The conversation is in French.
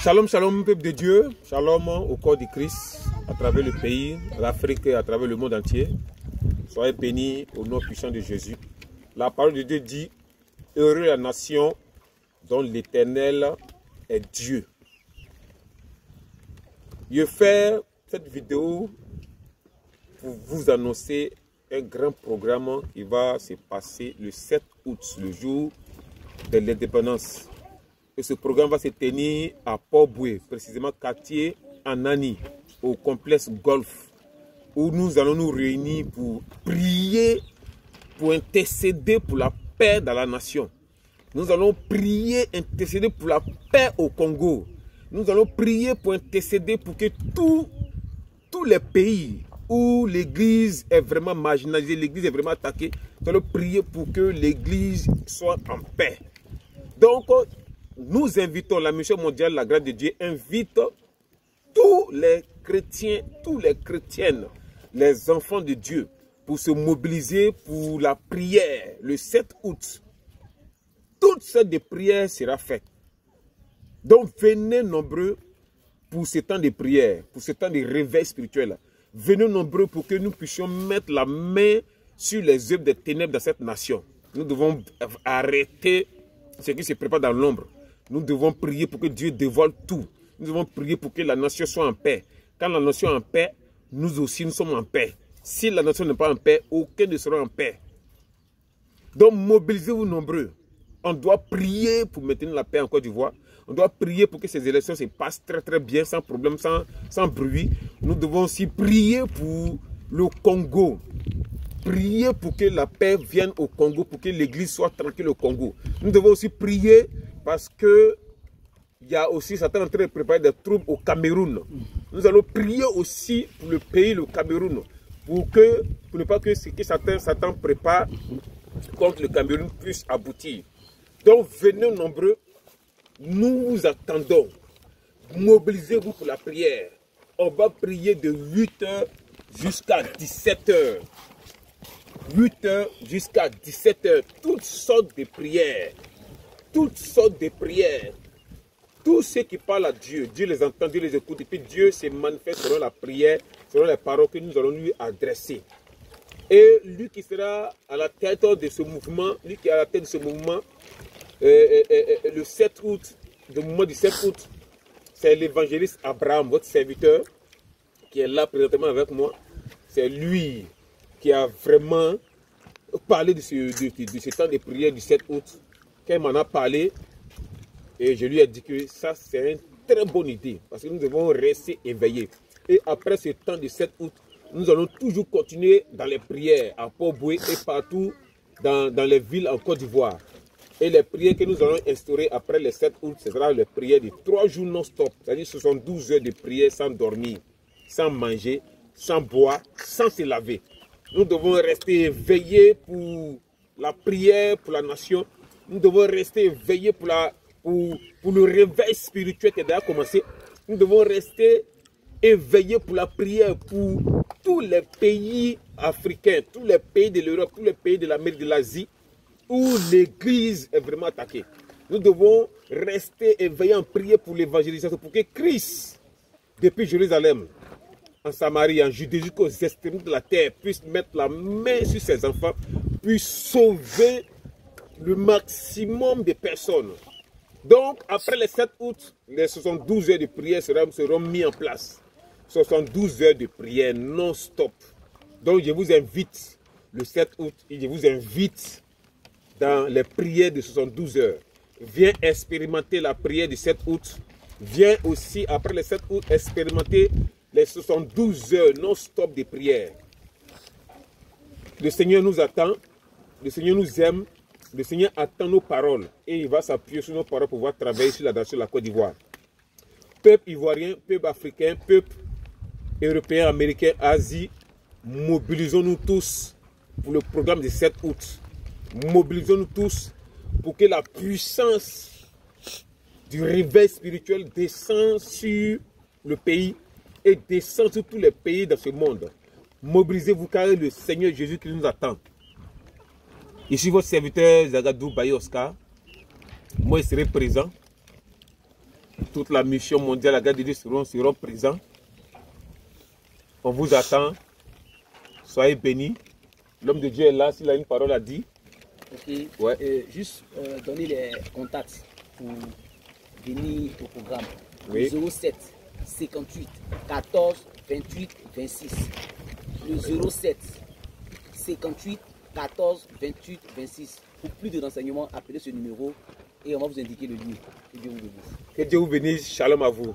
Shalom, shalom, peuple de Dieu. Shalom au corps du Christ, à travers le pays, l'Afrique et à travers le monde entier. Soyez bénis au nom puissant de Jésus. La parole de Dieu dit, heureux la nation dont l'Éternel est Dieu. Je fais cette vidéo pour vous annoncer un grand programme qui va se passer le 7 août, le jour de l'indépendance. Et ce programme va se tenir à Port-Boué, précisément quartier Anani, au complexe Golf, où nous allons nous réunir pour prier, pour intercéder pour la paix dans la nation. Nous allons prier, intercéder pour la paix au Congo. Nous allons prier pour intercéder pour que tous les pays où l'église est vraiment marginalisée, l'église est vraiment attaquée, nous allons prier pour que l'église soit en paix. Donc, nous invitons, la mission mondiale, la grâce de Dieu, invite tous les chrétiens, toutes les chrétiennes, les enfants de Dieu, pour se mobiliser pour la prière le 7 août. Toute cette prière sera faite. Donc venez nombreux pour ce temps de prière, pour ce temps de réveil spirituel. Venez nombreux pour que nous puissions mettre la main sur les œuvres des ténèbres dans cette nation. Nous devons arrêter ce qui se prépare dans l'ombre. Nous devons prier pour que Dieu dévoile tout. Nous devons prier pour que la nation soit en paix. Quand la nation est en paix, nous aussi nous sommes en paix. Si la nation n'est pas en paix, aucun ne sera en paix. Donc mobilisez-vous nombreux. On doit prier pour maintenir la paix en Côte d'Ivoire. On doit prier pour que ces élections se passent très bien, sans problème, sans bruit. Nous devons aussi prier pour le Congo. Prier pour que la paix vienne au Congo, pour que l'église soit tranquille au Congo. Nous devons aussi prier parce que il y a aussi Satan en train de préparer des troubles au Cameroun. Nous allons prier aussi pour le pays, le Cameroun, pour ne pas que ce que Satan prépare contre le Cameroun puisse aboutir. Donc venez nombreux, nous vous attendons. Mobilisez-vous pour la prière. On va prier de 8h jusqu'à 17h. 8h jusqu'à 17h. Toutes sortes de prières. Toutes sortes de prières. Tous ceux qui parlent à Dieu, Dieu les entend, Dieu les écoute. Et puis Dieu se manifeste selon la prière, selon les paroles que nous allons lui adresser. Et lui qui sera à la tête de ce mouvement, lui qui est à la tête de ce mouvement, le 7 août, le mois du 7 août, c'est l'évangéliste Abraham, votre serviteur, qui est là présentement avec moi. C'est lui qui a vraiment parlé de ce temps de prière du 7 août. Quand il m'en a parlé, et je lui ai dit que ça c'est une très bonne idée, parce que nous devons rester éveillés. Et après ce temps du 7 août, nous allons toujours continuer dans les prières à Port-Boué et partout dans les villes en Côte d'Ivoire. Et les prières que nous allons instaurer après le 7 août, ce sera les prières de 3 jours non-stop. C'est-à-dire 72 heures de prière sans dormir, sans manger, sans boire, sans se laver. Nous devons rester éveillés pour la prière, pour la nation. Nous devons rester éveillés pour le réveil spirituel qui a déjà commencé. Nous devons rester éveillés pour la prière pour tous les pays africains, tous les pays de l'Europe, tous les pays de l'Amérique, de l'Asie, où l'église est vraiment attaquée. Nous devons rester éveillés en prière pour l'évangélisation, pour que Christ, depuis Jérusalem, en Samarie, en Judée, jusqu'aux extrémités de la terre, puisse mettre la main sur ses enfants, puisse sauver le maximum de personnes. Donc, après le 7 août, les 72 heures de prière seront mis en place. 72 heures de prière non-stop. Donc, je vous invite, le 7 août, je vous invite dans les prières de 72 heures. Viens expérimenter la prière du 7 août. Viens aussi, après le 7 août, expérimenter les 72 heures non-stop de prière. Le Seigneur nous attend, le Seigneur nous aime, le Seigneur attend nos paroles et il va s'appuyer sur nos paroles pour pouvoir travailler sur la nation de la Côte d'Ivoire. Peuple ivoirien, peuple africain, peuple européen, américain, Asie, mobilisons-nous tous pour le programme du 7 août. Mobilisons-nous tous pour que la puissance du réveil spirituel descende sur le pays et descende sur tous les pays dans ce monde. Mobilisez-vous car le Seigneur Jésus qui nous attend. Je suis votre serviteur Zagadou Baye Oscar. Moi, je serai présent. toute la mission mondiale, la garde de Dieu seront présents. On vous attend. Soyez bénis. L'homme de Dieu est là, s'il a une parole à dire. Ok. Ouais. Juste donner les contacts pour venir au programme. Oui. Le 07 58 14 28 26. Le 07 58 14 28 26. Pour plus de renseignements, appelez ce numéro et on va vous indiquer le lieu. Que Dieu vous bénisse. Que Dieu vous bénisse. Shalom à vous.